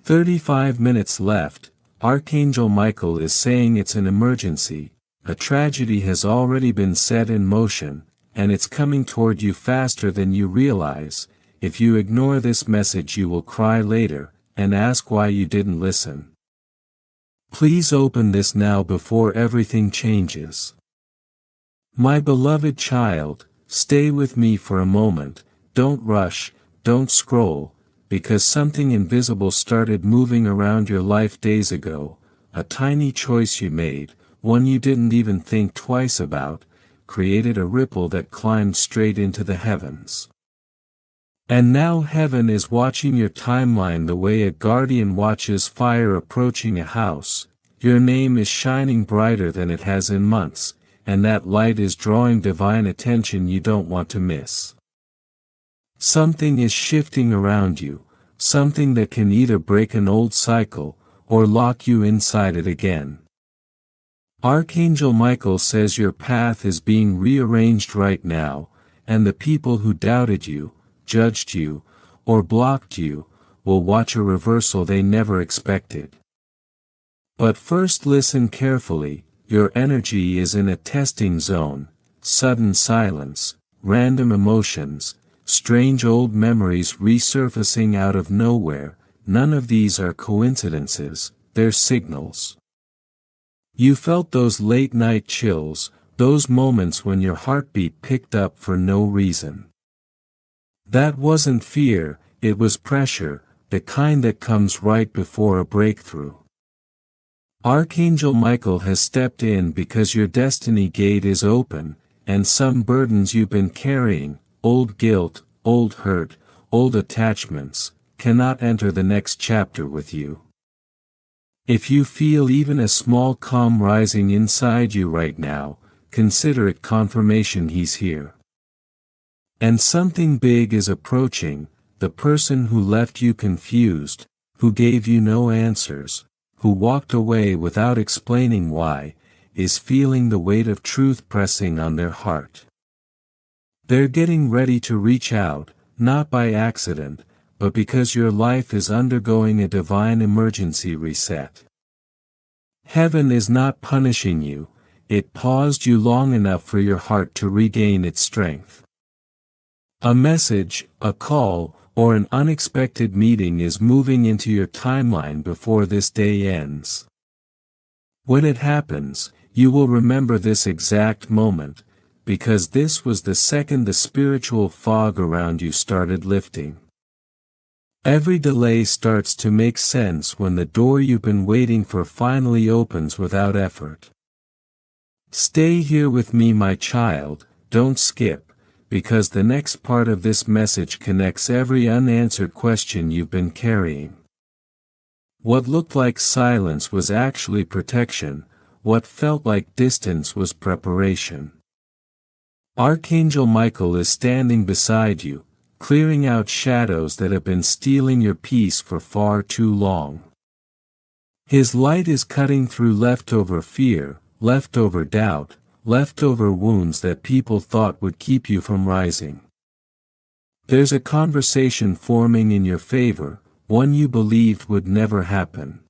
35 minutes left. Archangel Michael is saying it's an emergency. A tragedy has already been set in motion, and it's coming toward you faster than you realize. If you ignore this message, you will cry later, and ask why you didn't listen. Please open this now before everything changes. My beloved child, stay with me for a moment. Don't rush, don't scroll, because something invisible started moving around your life days ago. A tiny choice you made, one you didn't even think twice about, created a ripple that climbed straight into the heavens. And now heaven is watching your timeline the way a guardian watches fire approaching a house. Your name is shining brighter than it has in months, and that light is drawing divine attention you don't want to miss. Something is shifting around you, something that can either break an old cycle, or lock you inside it again. Archangel Michael says your path is being rearranged right now, and the people who doubted you, judged you, or blocked you, will watch a reversal they never expected. But first listen carefully. Your energy is in a testing zone. Sudden silence, random emotions, strange old memories resurfacing out of nowhere. None of these are coincidences, they're signals. You felt those late night chills, those moments when your heartbeat picked up for no reason. That wasn't fear, it was pressure, the kind that comes right before a breakthrough. Archangel Michael has stepped in because your destiny gate is open, and some burdens you've been carrying, old guilt, old hurt, old attachments, cannot enter the next chapter with you. If you feel even a small calm rising inside you right now, consider it confirmation he's here. And something big is approaching. The person who left you confused, who gave you no answers, who walked away without explaining why, is feeling the weight of truth pressing on their heart. They're getting ready to reach out, not by accident, but because your life is undergoing a divine emergency reset. Heaven is not punishing you, it paused you long enough for your heart to regain its strength. A message, a call, or an unexpected meeting is moving into your timeline before this day ends. When it happens, you will remember this exact moment, because this was the second the spiritual fog around you started lifting. Every delay starts to make sense when the door you've been waiting for finally opens without effort. Stay here with me, my child, don't skip, because the next part of this message connects every unanswered question you've been carrying. What looked like silence was actually protection, what felt like distance was preparation. Archangel Michael is standing beside you, clearing out shadows that have been stealing your peace for far too long. His light is cutting through leftover fear, leftover doubt, leftover wounds that people thought would keep you from rising. There's a conversation forming in your favor, one you believed would never happen.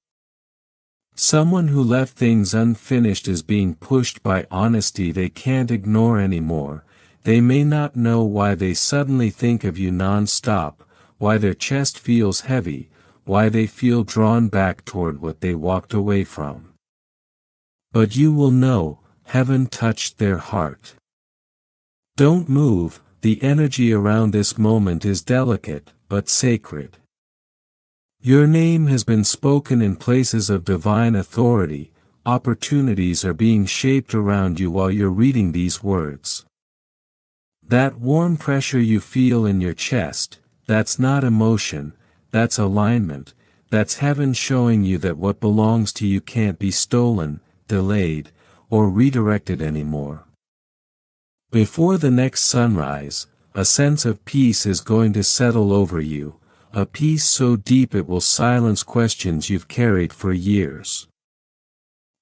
Someone who left things unfinished is being pushed by honesty they can't ignore anymore. They may not know why they suddenly think of you non-stop, why their chest feels heavy, why they feel drawn back toward what they walked away from. But you will know, heaven touched their heart. Don't move, the energy around this moment is delicate, but sacred. Your name has been spoken in places of divine authority, opportunities are being shaped around you while you're reading these words. That warm pressure you feel in your chest, that's not emotion, that's alignment, that's heaven showing you that what belongs to you can't be stolen, delayed, or redirected anymore. Before the next sunrise, a sense of peace is going to settle over you, a peace so deep it will silence questions you've carried for years.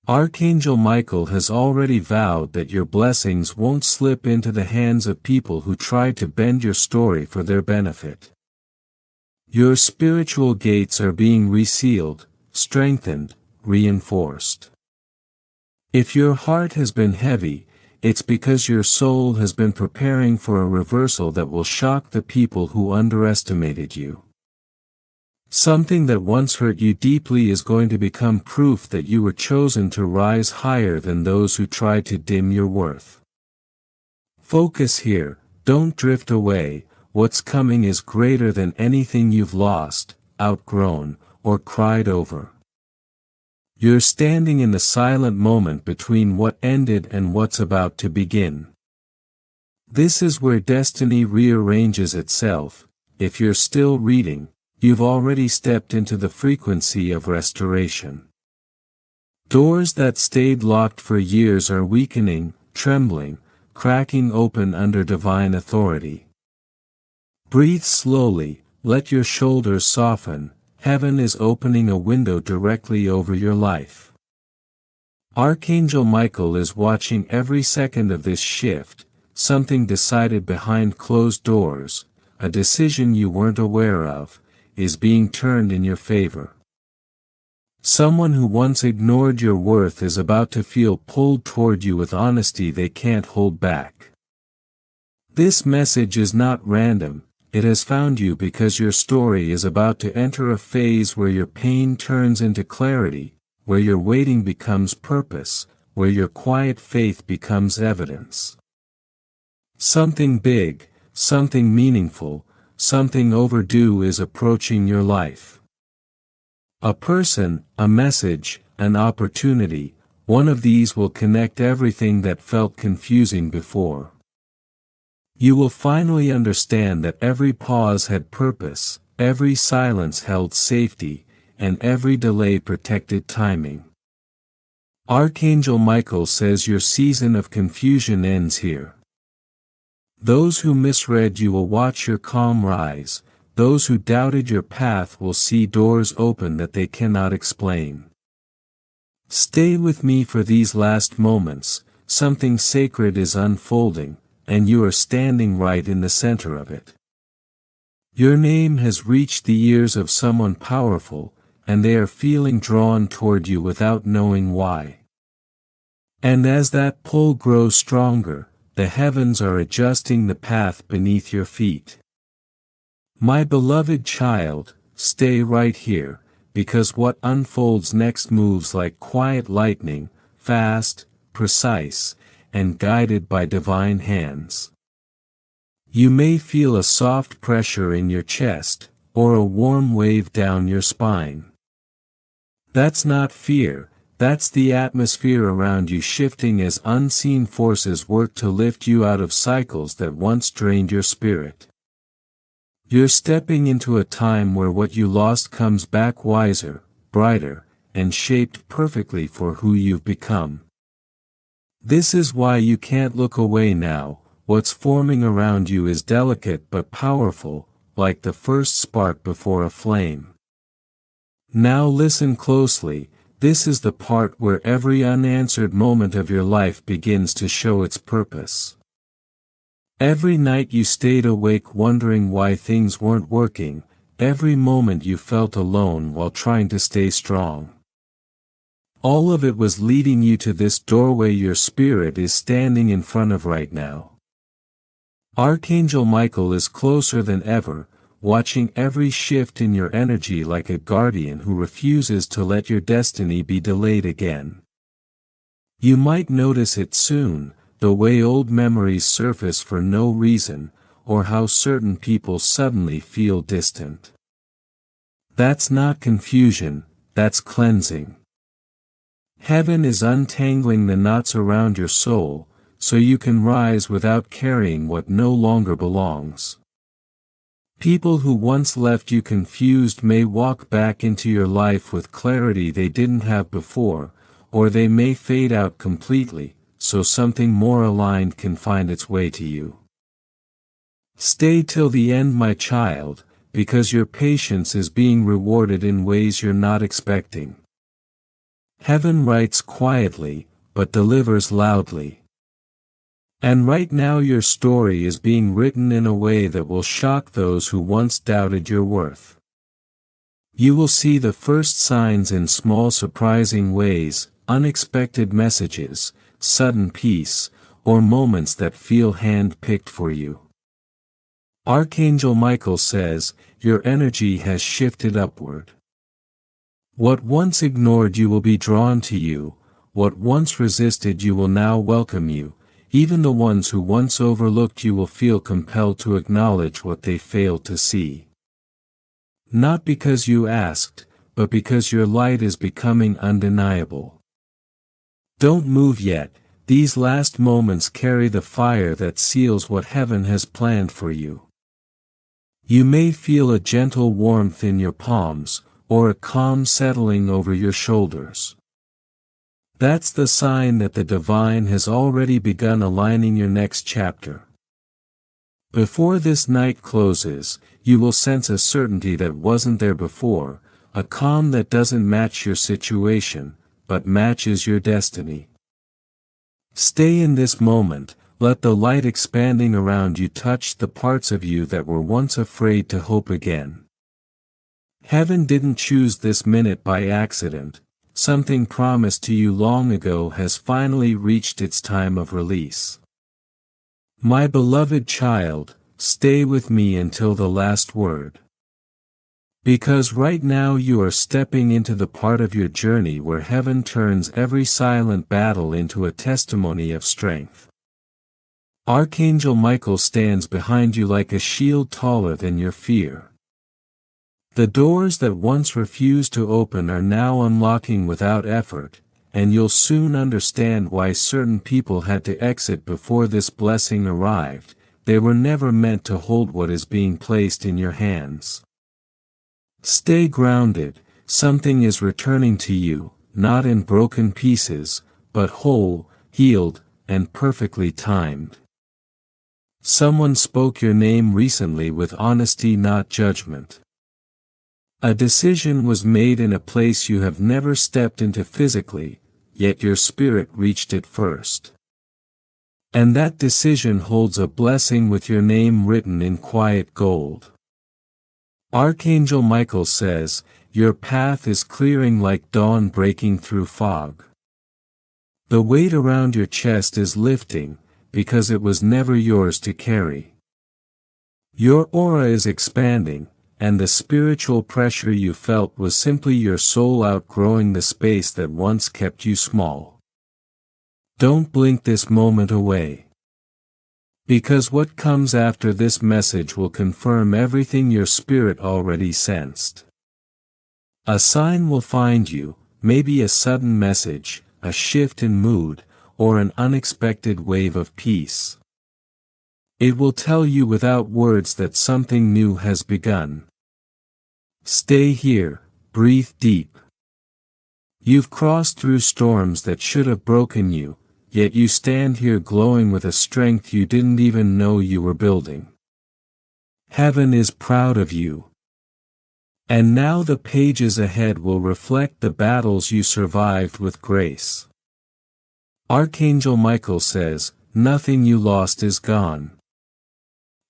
Archangel Michael has already vowed that your blessings won't slip into the hands of people who try to bend your story for their benefit. Your spiritual gates are being resealed, strengthened, reinforced. If your heart has been heavy, it's because your soul has been preparing for a reversal that will shock the people who underestimated you. Something that once hurt you deeply is going to become proof that you were chosen to rise higher than those who tried to dim your worth. Focus here, don't drift away. What's coming is greater than anything you've lost, outgrown, or cried over. You're standing in the silent moment between what ended and what's about to begin. This is where destiny rearranges itself. If you're still reading, you've already stepped into the frequency of restoration. Doors that stayed locked for years are weakening, trembling, cracking open under divine authority. Breathe slowly, let your shoulders soften. Heaven is opening a window directly over your life. Archangel Michael is watching every second of this shift, something decided behind closed doors, a decision you weren't aware of, is being turned in your favor. Someone who once ignored your worth is about to feel pulled toward you with honesty they can't hold back. This message is not random. It has found you because your story is about to enter a phase where your pain turns into clarity, where your waiting becomes purpose, where your quiet faith becomes evidence. Something big, something meaningful, something overdue is approaching your life. A person, a message, an opportunity, one of these will connect everything that felt confusing before. You will finally understand that every pause had purpose, every silence held safety, and every delay protected timing. Archangel Michael says your season of confusion ends here. Those who misread you will watch your calm rise, those who doubted your path will see doors open that they cannot explain. Stay with me for these last moments, something sacred is unfolding, and you are standing right in the center of it. Your name has reached the ears of someone powerful, and they are feeling drawn toward you without knowing why. And as that pull grows stronger, the heavens are adjusting the path beneath your feet. My beloved child, stay right here, because what unfolds next moves like quiet lightning, fast, precise, and guided by divine hands. You may feel a soft pressure in your chest, or a warm wave down your spine. That's not fear, that's the atmosphere around you shifting as unseen forces work to lift you out of cycles that once drained your spirit. You're stepping into a time where what you lost comes back wiser, brighter, and shaped perfectly for who you've become. This is why you can't look away now. What's forming around you is delicate but powerful, like the first spark before a flame. Now listen closely, this is the part where every unanswered moment of your life begins to show its purpose. Every night you stayed awake wondering why things weren't working, every moment you felt alone while trying to stay strong. All of it was leading you to this doorway your spirit is standing in front of right now. Archangel Michael is closer than ever, watching every shift in your energy like a guardian who refuses to let your destiny be delayed again. You might notice it soon, the way old memories surface for no reason, or how certain people suddenly feel distant. That's not confusion, that's cleansing. Heaven is untangling the knots around your soul, so you can rise without carrying what no longer belongs. People who once left you confused may walk back into your life with clarity they didn't have before, or they may fade out completely, so something more aligned can find its way to you. Stay till the end, my child, because your patience is being rewarded in ways you're not expecting. Heaven writes quietly, but delivers loudly. And right now your story is being written in a way that will shock those who once doubted your worth. You will see the first signs in small surprising ways, unexpected messages, sudden peace, or moments that feel hand-picked for you. Archangel Michael says, your energy has shifted upward. What once ignored you will be drawn to you, what once resisted you will now welcome you, even the ones who once overlooked you will feel compelled to acknowledge what they failed to see. Not because you asked, but because your light is becoming undeniable. Don't move yet, these last moments carry the fire that seals what heaven has planned for you. You may feel a gentle warmth in your palms, or a calm settling over your shoulders. That's the sign that the divine has already begun aligning your next chapter. Before this night closes, you will sense a certainty that wasn't there before, a calm that doesn't match your situation, but matches your destiny. Stay in this moment, let the light expanding around you touch the parts of you that were once afraid to hope again. Heaven didn't choose this minute by accident, something promised to you long ago has finally reached its time of release. My beloved child, stay with me until the last word. Because right now you are stepping into the part of your journey where heaven turns every silent battle into a testimony of strength. Archangel Michael stands behind you like a shield taller than your fear. The doors that once refused to open are now unlocking without effort, and you'll soon understand why certain people had to exit before this blessing arrived. They were never meant to hold what is being placed in your hands. Stay grounded, something is returning to you, not in broken pieces, but whole, healed, and perfectly timed. Someone spoke your name recently with honesty, not judgment. A decision was made in a place you have never stepped into physically, yet your spirit reached it first. And that decision holds a blessing with your name written in quiet gold. Archangel Michael says, your path is clearing like dawn breaking through fog. The weight around your chest is lifting, because it was never yours to carry. Your aura is expanding, and the spiritual pressure you felt was simply your soul outgrowing the space that once kept you small. Don't blink this moment away. Because what comes after this message will confirm everything your spirit already sensed. A sign will find you, maybe a sudden message, a shift in mood, or an unexpected wave of peace. It will tell you without words that something new has begun. Stay here, breathe deep. You've crossed through storms that should have broken you, yet you stand here glowing with a strength you didn't even know you were building. Heaven is proud of you. And now the pages ahead will reflect the battles you survived with grace. Archangel Michael says, nothing you lost is gone.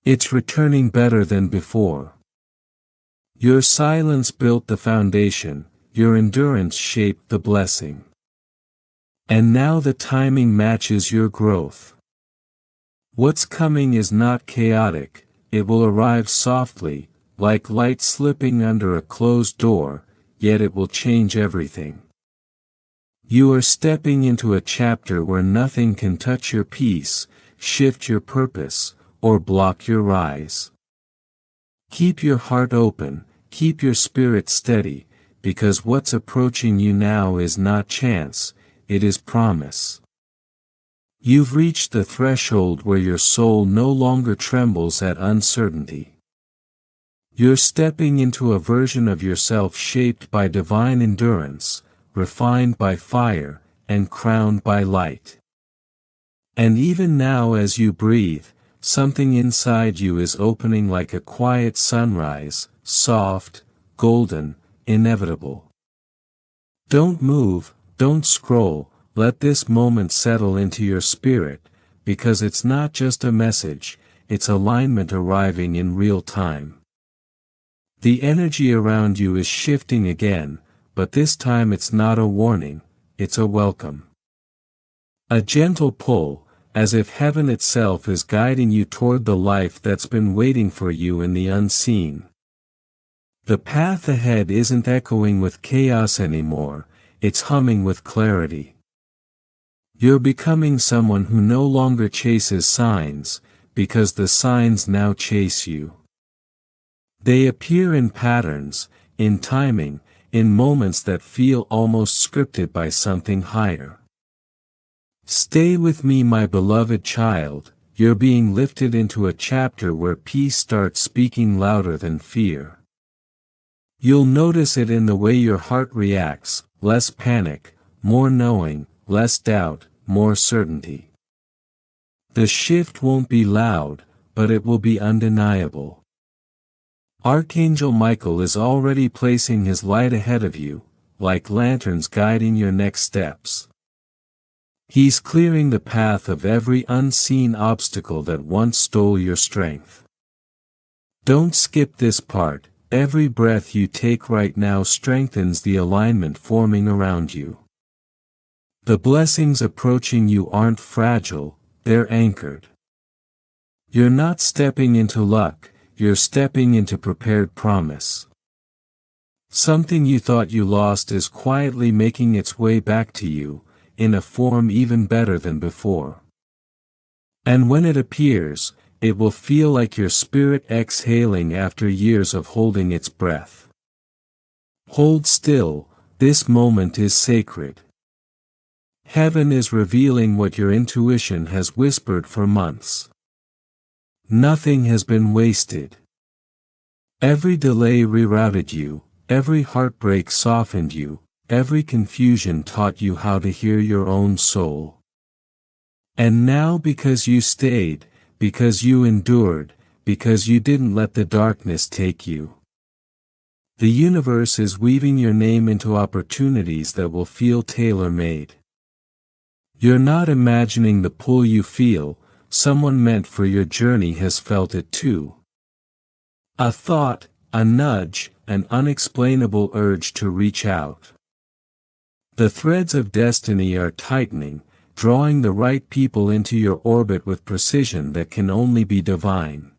It's returning better than before. Your silence built the foundation, your endurance shaped the blessing. And now the timing matches your growth. What's coming is not chaotic, it will arrive softly, like light slipping under a closed door, yet it will change everything. You are stepping into a chapter where nothing can touch your peace, shift your purpose, or block your rise. Keep your heart open, keep your spirit steady, because what's approaching you now is not chance, it is promise. You've reached the threshold where your soul no longer trembles at uncertainty. You're stepping into a version of yourself shaped by divine endurance, refined by fire, and crowned by light. And even now as you breathe, something inside you is opening like a quiet sunrise, soft, golden, inevitable. Don't move, don't scroll, let this moment settle into your spirit, because it's not just a message, it's alignment arriving in real time. The energy around you is shifting again, but this time it's not a warning, it's a welcome. A gentle pull, as if heaven itself is guiding you toward the life that's been waiting for you in the unseen. The path ahead isn't echoing with chaos anymore, it's humming with clarity. You're becoming someone who no longer chases signs, because the signs now chase you. They appear in patterns, in timing, in moments that feel almost scripted by something higher. Stay with me, my beloved child, you're being lifted into a chapter where peace starts speaking louder than fear. You'll notice it in the way your heart reacts, less panic, more knowing, less doubt, more certainty. The shift won't be loud, but it will be undeniable. Archangel Michael is already placing his light ahead of you, like lanterns guiding your next steps. He's clearing the path of every unseen obstacle that once stole your strength. Don't skip this part, every breath you take right now strengthens the alignment forming around you. The blessings approaching you aren't fragile, they're anchored. You're not stepping into luck, you're stepping into prepared promise. Something you thought you lost is quietly making its way back to you, in a form even better than before. And when it appears, it will feel like your spirit exhaling after years of holding its breath. Hold still, this moment is sacred. Heaven is revealing what your intuition has whispered for months. Nothing has been wasted. Every delay rerouted you, every heartbreak softened you, every confusion taught you how to hear your own soul. And now, because you stayed, because you endured, because you didn't let the darkness take you, the universe is weaving your name into opportunities that will feel tailor-made. You're not imagining the pull you feel, someone meant for your journey has felt it too. A thought, a nudge, an unexplainable urge to reach out. The threads of destiny are tightening, drawing the right people into your orbit with precision that can only be divine.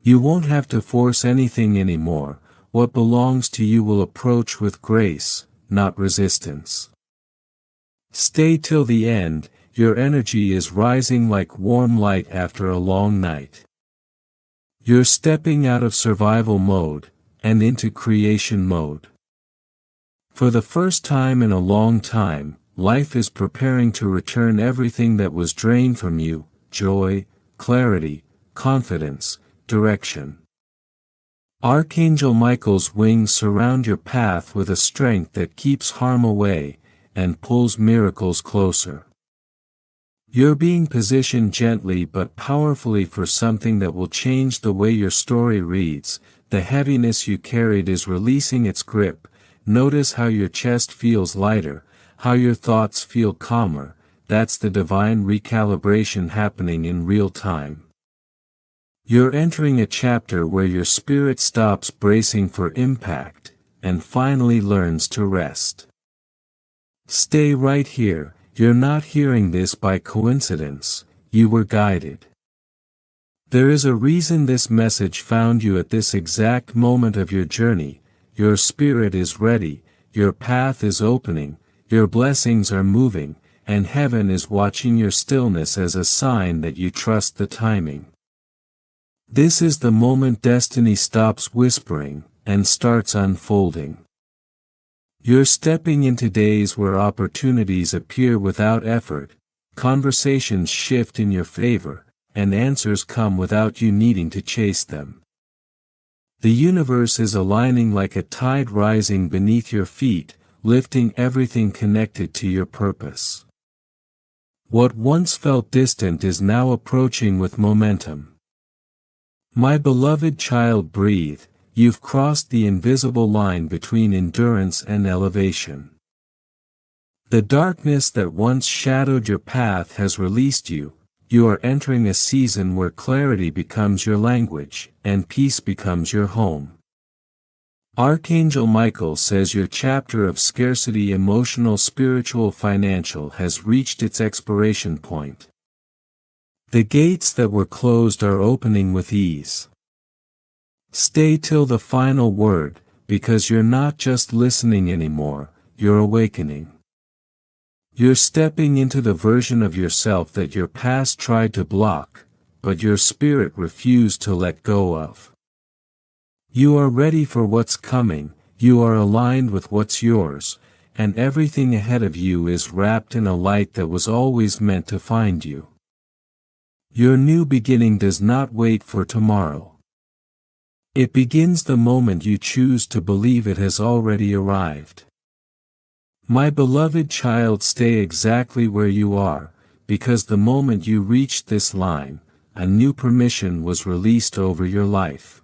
You won't have to force anything anymore, what belongs to you will approach with grace, not resistance. Stay till the end, your energy is rising like warm light after a long night. You're stepping out of survival mode, and into creation mode. For the first time in a long time, life is preparing to return everything that was drained from you: joy, clarity, confidence, direction. Archangel Michael's wings surround your path with a strength that keeps harm away, and pulls miracles closer. You're being positioned gently but powerfully for something that will change the way your story reads. The heaviness you carried is releasing its grip. Notice how your chest feels lighter, how your thoughts feel calmer. That's the divine recalibration happening in real time. You're entering a chapter where your spirit stops bracing for impact, and finally learns to rest. Stay right here, you're not hearing this by coincidence, you were guided. There is a reason this message found you at this exact moment of your journey. Your spirit is ready, your path is opening, your blessings are moving, and heaven is watching your stillness as a sign that you trust the timing. This is the moment destiny stops whispering, and starts unfolding. You're stepping into days where opportunities appear without effort, conversations shift in your favor, and answers come without you needing to chase them. The universe is aligning like a tide rising beneath your feet, lifting everything connected to your purpose. What once felt distant is now approaching with momentum. My beloved child, breathe, you've crossed the invisible line between endurance and elevation. The darkness that once shadowed your path has released you. You are entering a season where clarity becomes your language, and peace becomes your home. Archangel Michael says your chapter of scarcity, emotional, spiritual, financial, has reached its expiration point. The gates that were closed are opening with ease. Stay till the final word, because you're not just listening anymore, you're awakening. You're stepping into the version of yourself that your past tried to block, but your spirit refused to let go of. You are ready for what's coming, you are aligned with what's yours, and everything ahead of you is wrapped in a light that was always meant to find you. Your new beginning does not wait for tomorrow. It begins the moment you choose to believe it has already arrived. My beloved child, stay exactly where you are, because the moment you reached this line, a new permission was released over your life.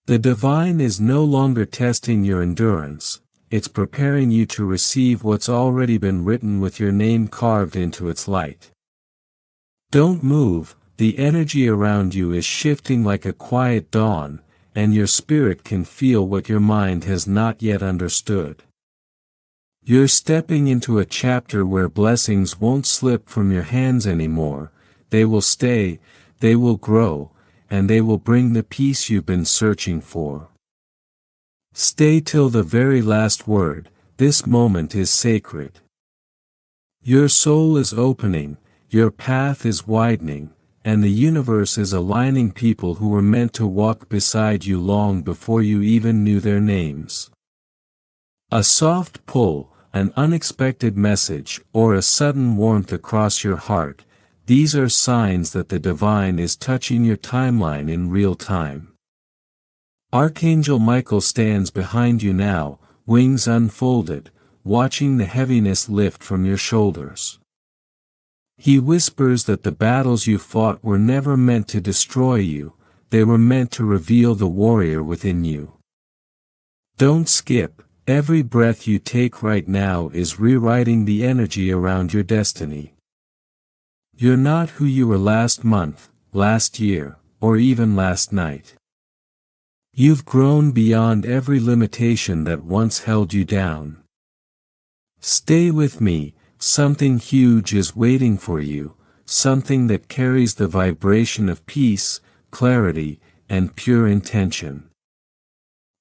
The divine is no longer testing your endurance, it's preparing you to receive what's already been written with your name carved into its light. Don't move, the energy around you is shifting like a quiet dawn, and your spirit can feel what your mind has not yet understood. You're stepping into a chapter where blessings won't slip from your hands anymore, they will stay, they will grow, and they will bring the peace you've been searching for. Stay till the very last word, this moment is sacred. Your soul is opening, your path is widening, and the universe is aligning people who were meant to walk beside you long before you even knew their names. A soft pull, an unexpected message, or a sudden warmth across your heart, these are signs that the divine is touching your timeline in real time. Archangel Michael stands behind you now, wings unfolded, watching the heaviness lift from your shoulders. He whispers that the battles you fought were never meant to destroy you, they were meant to reveal the warrior within you. Don't skip, every breath you take right now is rewriting the energy around your destiny. You're not who you were last month, last year, or even last night. You've grown beyond every limitation that once held you down. Stay with me, something huge is waiting for you, something that carries the vibration of peace, clarity, and pure intention.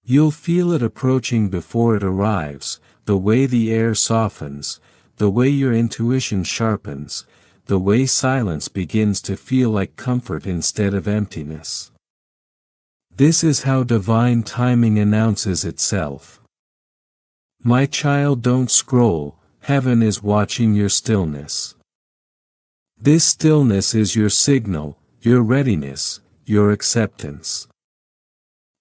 You'll feel it approaching before it arrives, the way the air softens, the way your intuition sharpens, the way silence begins to feel like comfort instead of emptiness. This is how divine timing announces itself. My child, don't scroll, heaven is watching your stillness. This stillness is your signal, your readiness, your acceptance.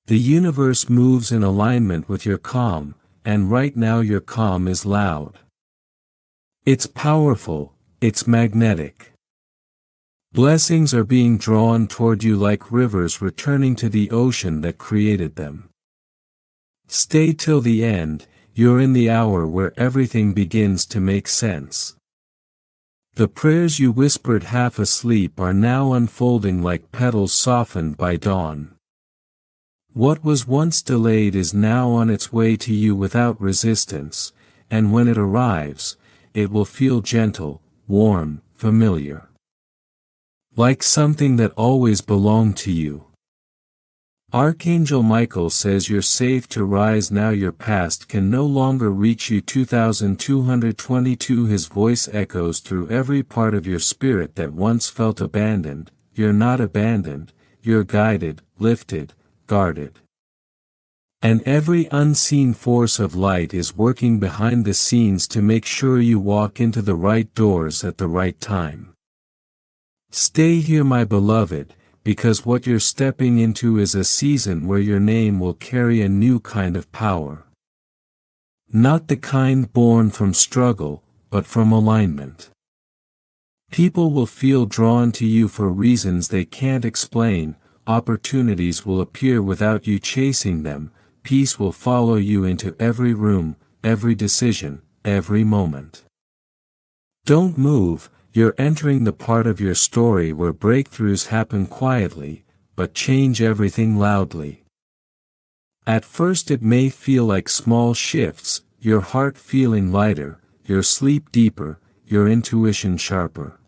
The universe moves in alignment with your calm, and right now your calm is loud. It's powerful, it's magnetic. Blessings are being drawn toward you like rivers returning to the ocean that created them. Stay till the end, you're in the hour where everything begins to make sense. The prayers you whispered half asleep are now unfolding like petals softened by dawn. What was once delayed is now on its way to you without resistance, and when it arrives, it will feel gentle, warm, familiar. Like something that always belonged to you. Archangel Michael says you're safe to rise now, your past can no longer reach you. 2222 His voice echoes through every part of your spirit that once felt abandoned. You're not abandoned, you're guided, lifted, guarded. And every unseen force of light is working behind the scenes to make sure you walk into the right doors at the right time. Stay here, my beloved, because what you're stepping into is a season where your name will carry a new kind of power. Not the kind born from struggle, but from alignment. People will feel drawn to you for reasons they can't explain, opportunities will appear without you chasing them, peace will follow you into every room, every decision, every moment. Don't move, you're entering the part of your story where breakthroughs happen quietly, but change everything loudly. At first it may feel like small shifts, your heart feeling lighter, your sleep deeper, your intuition sharper.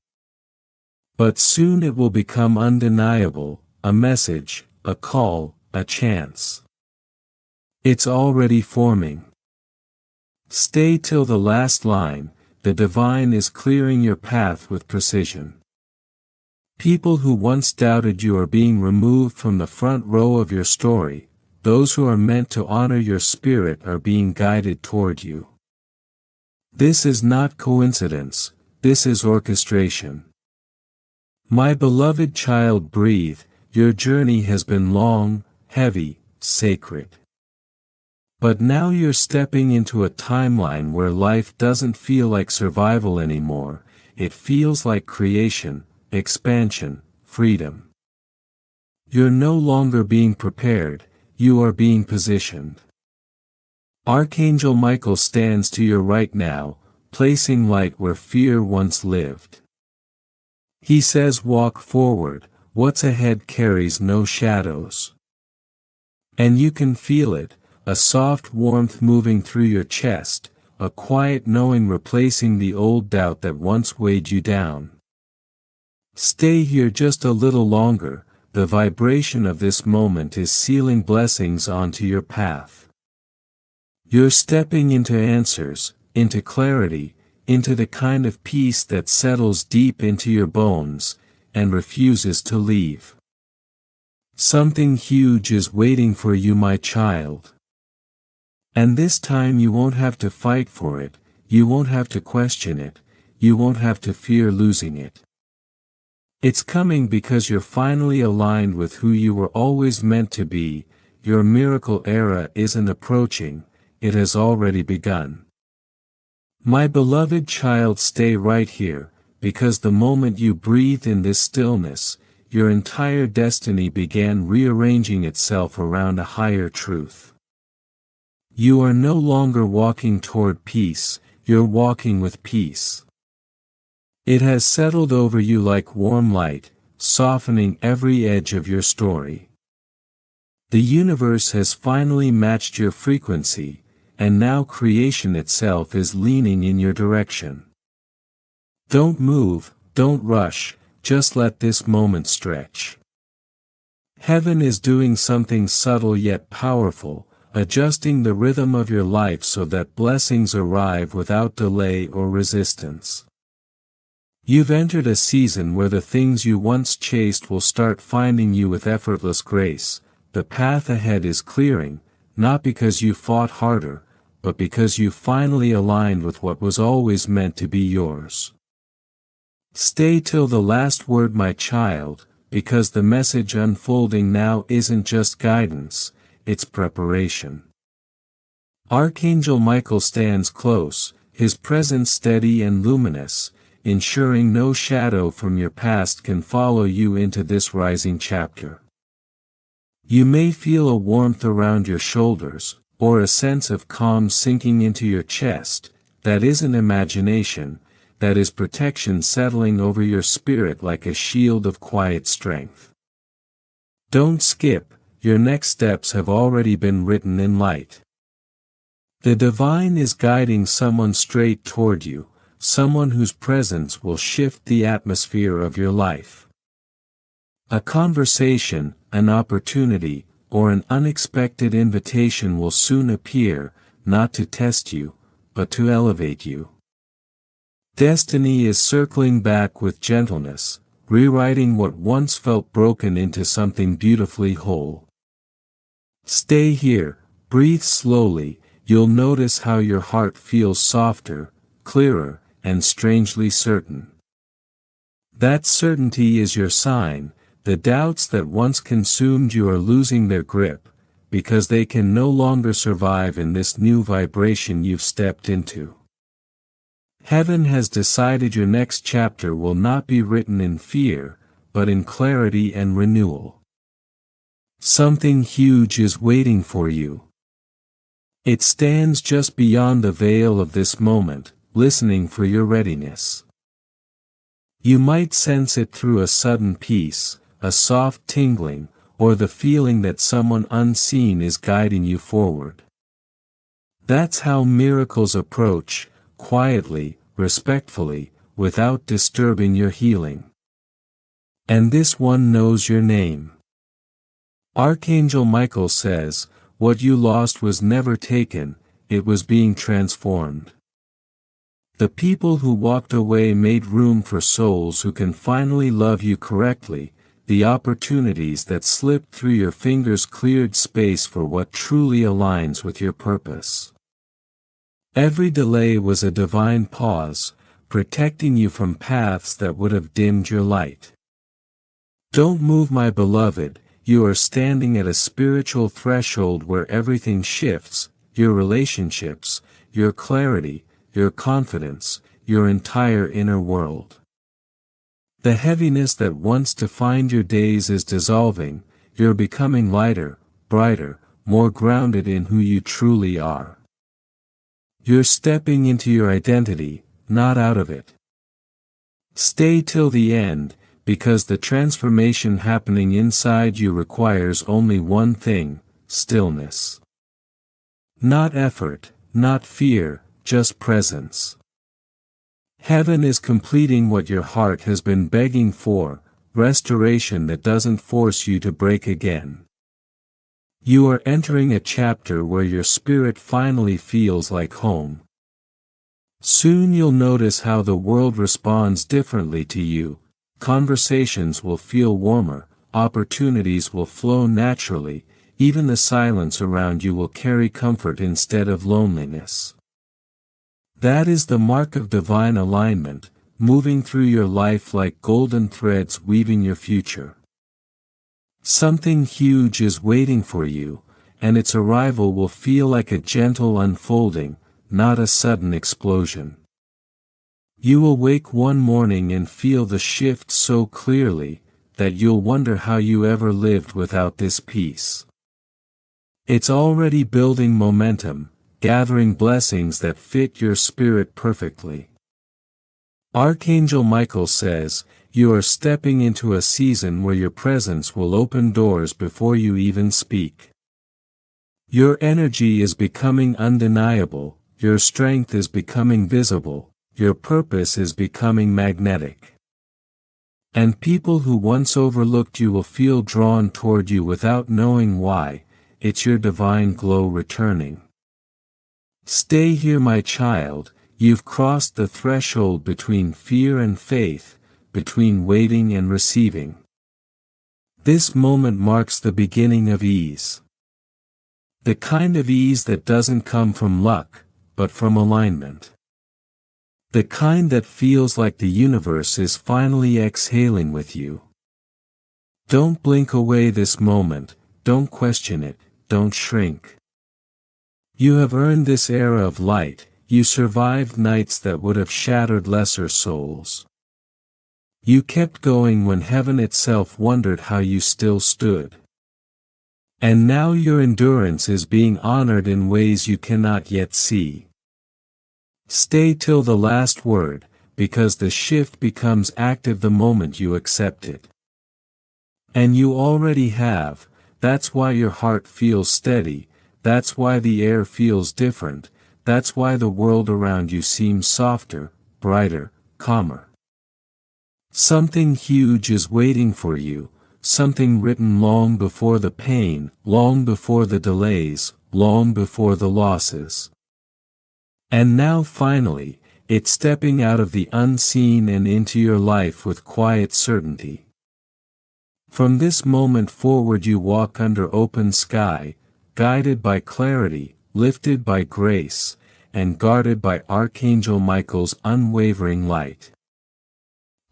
But soon it will become undeniable, a message, a call, a chance. It's already forming. Stay till the last line, the divine is clearing your path with precision. People who once doubted you are being removed from the front row of your story, those who are meant to honor your spirit are being guided toward you. This is not coincidence, this is orchestration. My beloved child, breathe, your journey has been long, heavy, sacred. But now you're stepping into a timeline where life doesn't feel like survival anymore, it feels like creation, expansion, freedom. You're no longer being prepared, you are being positioned. Archangel Michael stands to your right now, placing light where fear once lived. He says, walk forward, what's ahead carries no shadows. And you can feel it, a soft warmth moving through your chest, a quiet knowing replacing the old doubt that once weighed you down. Stay here just a little longer, the vibration of this moment is sealing blessings onto your path. You're stepping into answers, into clarity, into the kind of peace that settles deep into your bones, and refuses to leave. Something huge is waiting for you, my child. And this time you won't have to fight for it, you won't have to question it, you won't have to fear losing it. It's coming because you're finally aligned with who you were always meant to be. Your miracle era isn't approaching, it has already begun. My beloved child, stay right here, because the moment you breathed in this stillness, your entire destiny began rearranging itself around a higher truth. You are no longer walking toward peace, you're walking with peace. It has settled over you like warm light, softening every edge of your story. The universe has finally matched your frequency, and now creation itself is leaning in your direction. Don't move, don't rush, just let this moment stretch. Heaven is doing something subtle yet powerful, adjusting the rhythm of your life so that blessings arrive without delay or resistance. You've entered a season where the things you once chased will start finding you with effortless grace. The path ahead is clearing, not because you fought harder, but because you finally aligned with what was always meant to be yours. Stay till the last word, my child, because the message unfolding now isn't just guidance, it's preparation. Archangel Michael stands close, his presence steady and luminous, ensuring no shadow from your past can follow you into this rising chapter. You may feel a warmth around your shoulders, or a sense of calm sinking into your chest. That isn't imagination, that is protection settling over your spirit like a shield of quiet strength. Don't skip, your next steps have already been written in light. The divine is guiding someone straight toward you, someone whose presence will shift the atmosphere of your life. A conversation, an opportunity, or an unexpected invitation will soon appear, not to test you, but to elevate you. Destiny is circling back with gentleness, rewriting what once felt broken into something beautifully whole. Stay here, breathe slowly, you'll notice how your heart feels softer, clearer, and strangely certain. That certainty is your sign. The doubts that once consumed you are losing their grip, because they can no longer survive in this new vibration you've stepped into. Heaven has decided your next chapter will not be written in fear, but in clarity and renewal. Something huge is waiting for you. It stands just beyond the veil of this moment, listening for your readiness. You might sense it through a sudden peace, a soft tingling, or the feeling that someone unseen is guiding you forward. That's how miracles approach, quietly, respectfully, without disturbing your healing. And this one knows your name. Archangel Michael says, "What you lost was never taken, it was being transformed." The people who walked away made room for souls who can finally love you correctly. The opportunities that slipped through your fingers cleared space for what truly aligns with your purpose. Every delay was a divine pause, protecting you from paths that would have dimmed your light. Don't move, my beloved, you are standing at a spiritual threshold where everything shifts, your relationships, your clarity, your confidence, your entire inner world. The heaviness that once defined your days is dissolving, you're becoming lighter, brighter, more grounded in who you truly are. You're stepping into your identity, not out of it. Stay till the end, because the transformation happening inside you requires only one thing: stillness. Not effort, not fear, just presence. Heaven is completing what your heart has been begging for, restoration that doesn't force you to break again. You are entering a chapter where your spirit finally feels like home. Soon you'll notice how the world responds differently to you. Conversations will feel warmer, opportunities will flow naturally, even the silence around you will carry comfort instead of loneliness. That is the mark of divine alignment, moving through your life like golden threads weaving your future. Something huge is waiting for you, and its arrival will feel like a gentle unfolding, not a sudden explosion. You will wake one morning and feel the shift so clearly, that you'll wonder how you ever lived without this peace. It's already building momentum, gathering blessings that fit your spirit perfectly. Archangel Michael says, you are stepping into a season where your presence will open doors before you even speak. Your energy is becoming undeniable, your strength is becoming visible, your purpose is becoming magnetic. And people who once overlooked you will feel drawn toward you without knowing why. It's your divine glow returning. Stay here, my child, you've crossed the threshold between fear and faith, between waiting and receiving. This moment marks the beginning of ease. The kind of ease that doesn't come from luck, but from alignment. The kind that feels like the universe is finally exhaling with you. Don't blink away this moment, don't question it, don't shrink. You have earned this era of light, you survived nights that would have shattered lesser souls. You kept going when heaven itself wondered how you still stood. And now your endurance is being honored in ways you cannot yet see. Stay till the last word, because the shift becomes active the moment you accept it. And you already have, that's why your heart feels steady. That's why the air feels different, that's why the world around you seems softer, brighter, calmer. Something huge is waiting for you, something written long before the pain, long before the delays, long before the losses. And now finally, it's stepping out of the unseen and into your life with quiet certainty. From this moment forward you walk under open sky, guided by clarity, lifted by grace, and guarded by Archangel Michael's unwavering light.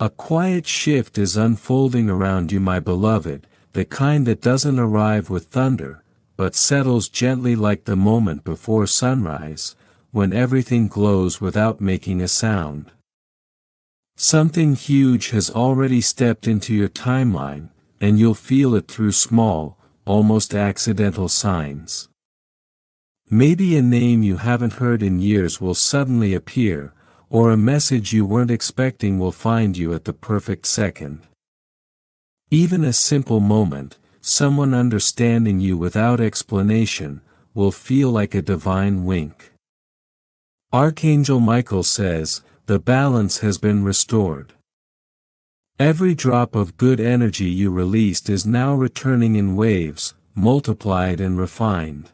A quiet shift is unfolding around you, my beloved, the kind that doesn't arrive with thunder, but settles gently like the moment before sunrise, when everything glows without making a sound. Something huge has already stepped into your timeline, and you'll feel it through small, almost accidental signs. Maybe a name you haven't heard in years will suddenly appear, or a message you weren't expecting will find you at the perfect second. Even a simple moment, someone understanding you without explanation, will feel like a divine wink. Archangel Michael says, the balance has been restored. Every drop of good energy you released is now returning in waves, multiplied and refined.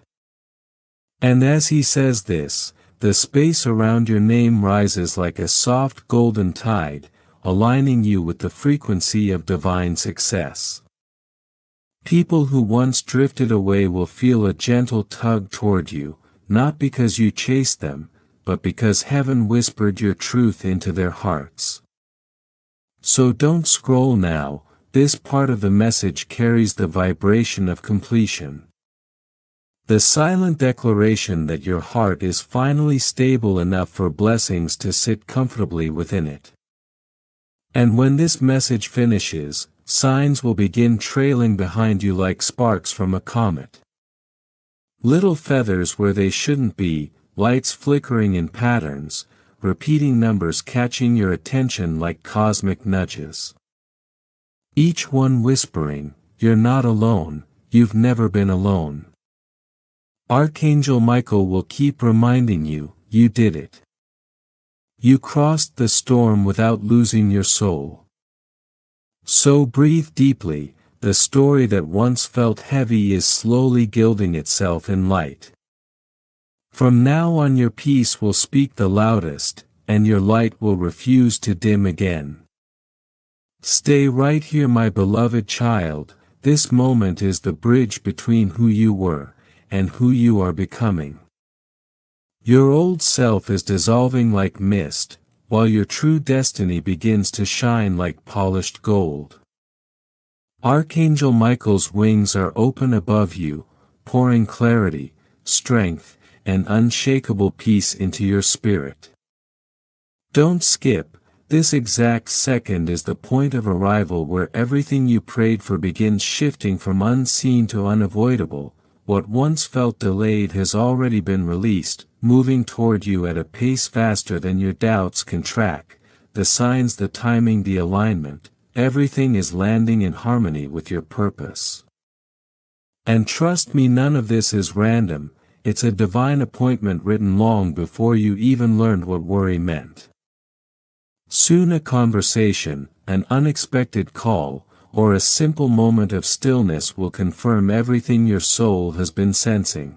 And as he says this, the space around your name rises like a soft golden tide, aligning you with the frequency of divine success. People who once drifted away will feel a gentle tug toward you, not because you chased them, but because heaven whispered your truth into their hearts. So don't scroll now, this part of the message carries the vibration of completion. The silent declaration that your heart is finally stable enough for blessings to sit comfortably within it. And when this message finishes, signs will begin trailing behind you like sparks from a comet. Little feathers where they shouldn't be, lights flickering in patterns, repeating numbers catching your attention like cosmic nudges. Each one whispering, you're not alone, you've never been alone. Archangel Michael will keep reminding you, you did it. You crossed the storm without losing your soul. So breathe deeply, the story that once felt heavy is slowly gilding itself in light. From now on your peace will speak the loudest, and your light will refuse to dim again. Stay right here, my beloved child, this moment is the bridge between who you were, and who you are becoming. Your old self is dissolving like mist, while your true destiny begins to shine like polished gold. Archangel Michael's wings are open above you, pouring clarity, strength, and unshakable peace into your spirit. Don't skip, this exact second is the point of arrival where everything you prayed for begins shifting from unseen to unavoidable. What once felt delayed has already been released, moving toward you at a pace faster than your doubts can track. The signs, the timing, the alignment, everything is landing in harmony with your purpose. And trust me, none of this is random. It's a divine appointment written long before you even learned what worry meant. Soon a conversation, an unexpected call, or a simple moment of stillness will confirm everything your soul has been sensing.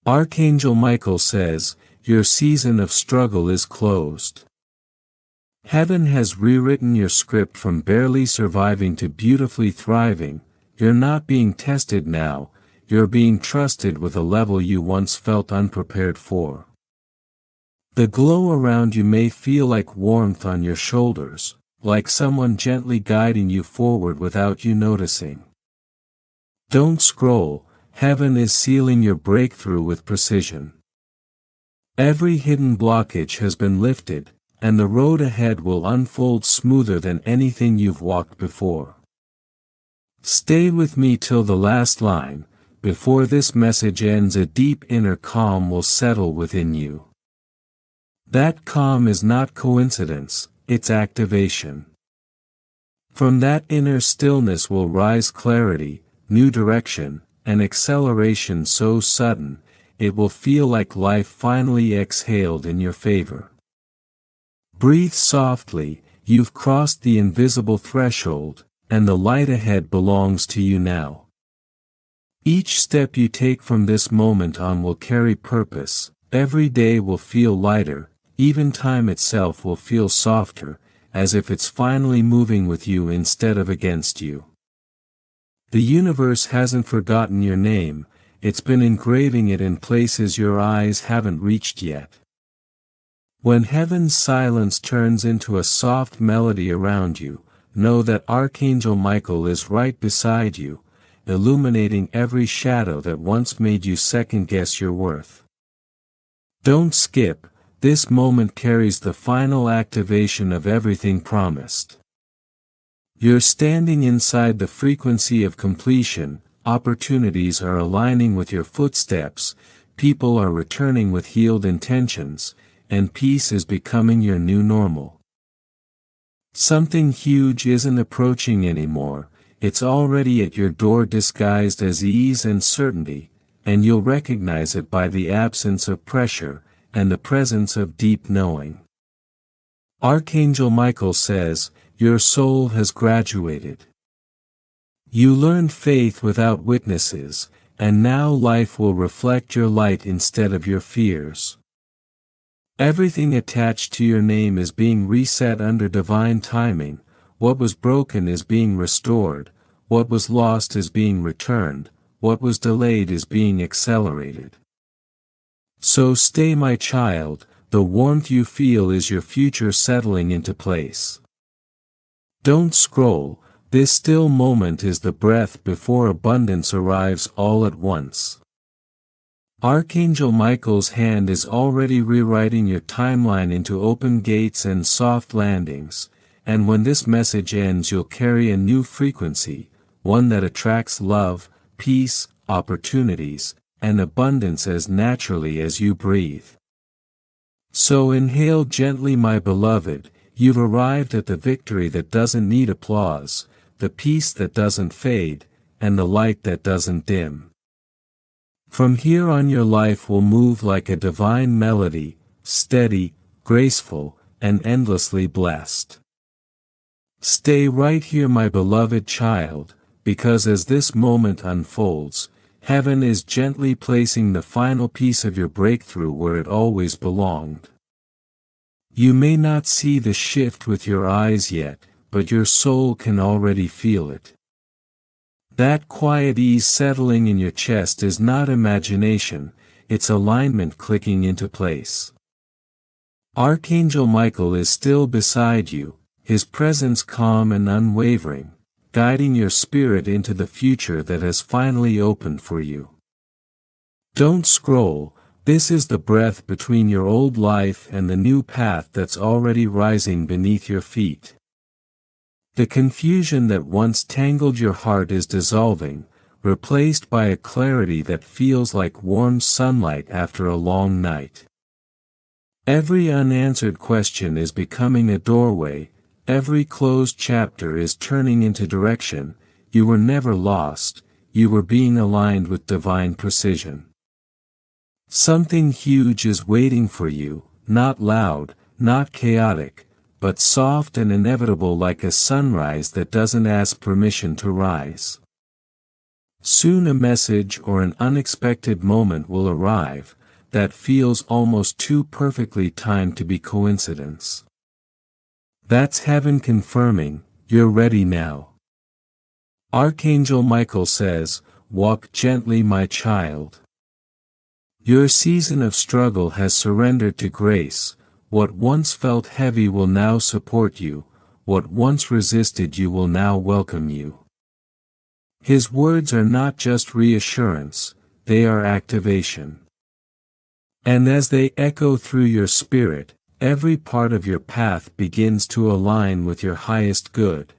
Archangel Michael says, your season of struggle is closed. Heaven has rewritten your script from barely surviving to beautifully thriving. You're not being tested now, you're being trusted with a level you once felt unprepared for. The glow around you may feel like warmth on your shoulders, like someone gently guiding you forward without you noticing. Don't scroll, heaven is sealing your breakthrough with precision. Every hidden blockage has been lifted, and the road ahead will unfold smoother than anything you've walked before. Stay with me till the last line. Before this message ends, a deep inner calm will settle within you. That calm is not coincidence, it's activation. From that inner stillness will rise clarity, new direction, and acceleration so sudden, it will feel like life finally exhaled in your favor. Breathe softly, you've crossed the invisible threshold, and the light ahead belongs to you now. Each step you take from this moment on will carry purpose, every day will feel lighter, even time itself will feel softer, as if it's finally moving with you instead of against you. The universe hasn't forgotten your name, it's been engraving it in places your eyes haven't reached yet. When heaven's silence turns into a soft melody around you, know that Archangel Michael is right beside you, illuminating every shadow that once made you second-guess your worth. Don't skip, this moment carries the final activation of everything promised. You're standing inside the frequency of completion, opportunities are aligning with your footsteps, people are returning with healed intentions, and peace is becoming your new normal. Something huge isn't approaching anymore, it's already at your door disguised as ease and certainty, and you'll recognize it by the absence of pressure, and the presence of deep knowing. Archangel Michael says, your soul has graduated. You learned faith without witnesses, and now life will reflect your light instead of your fears. Everything attached to your name is being reset under divine timing. What was broken is being restored, what was lost is being returned, what was delayed is being accelerated. So stay, my child, the warmth you feel is your future settling into place. Don't scroll, this still moment is the breath before abundance arrives all at once. Archangel Michael's hand is already rewriting your timeline into open gates and soft landings, and when this message ends you'll carry a new frequency, one that attracts love, peace, opportunities, and abundance as naturally as you breathe. So inhale gently, my beloved, you've arrived at the victory that doesn't need applause, the peace that doesn't fade, and the light that doesn't dim. From here on your life will move like a divine melody, steady, graceful, and endlessly blessed. Stay right here, my beloved child, because as this moment unfolds, heaven is gently placing the final piece of your breakthrough where it always belonged. You may not see the shift with your eyes yet, but your soul can already feel it. That quiet ease settling in your chest is not imagination, it's alignment clicking into place. Archangel Michael is still beside you, his presence calm and unwavering, guiding your spirit into the future that has finally opened for you. Don't scroll, this is the breath between your old life and the new path that's already rising beneath your feet. The confusion that once tangled your heart is dissolving, replaced by a clarity that feels like warm sunlight after a long night. Every unanswered question is becoming a doorway, every closed chapter is turning into direction. You were never lost, you were being aligned with divine precision. Something huge is waiting for you, not loud, not chaotic, but soft and inevitable, like a sunrise that doesn't ask permission to rise. Soon a message or an unexpected moment will arrive, that feels almost too perfectly timed to be coincidence. That's heaven confirming, you're ready now. Archangel Michael says, walk gently, my child. Your season of struggle has surrendered to grace. What once felt heavy will now support you, what once resisted you will now welcome you. His words are not just reassurance, they are activation. And as they echo through your spirit, every part of your path begins to align with your highest good.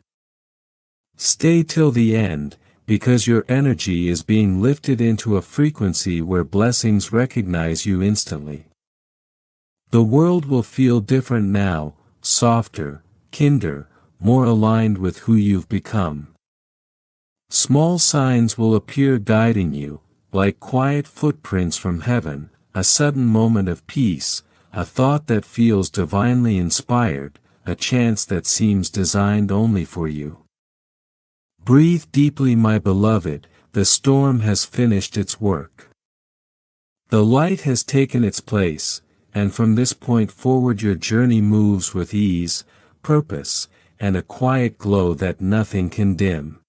Stay till the end, because your energy is being lifted into a frequency where blessings recognize you instantly. The world will feel different now, softer, kinder, more aligned with who you've become. Small signs will appear guiding you, like quiet footprints from heaven, a sudden moment of peace, a thought that feels divinely inspired, a chance that seems designed only for you. Breathe deeply, my beloved, the storm has finished its work. The light has taken its place, and from this point forward your journey moves with ease, purpose, and a quiet glow that nothing can dim.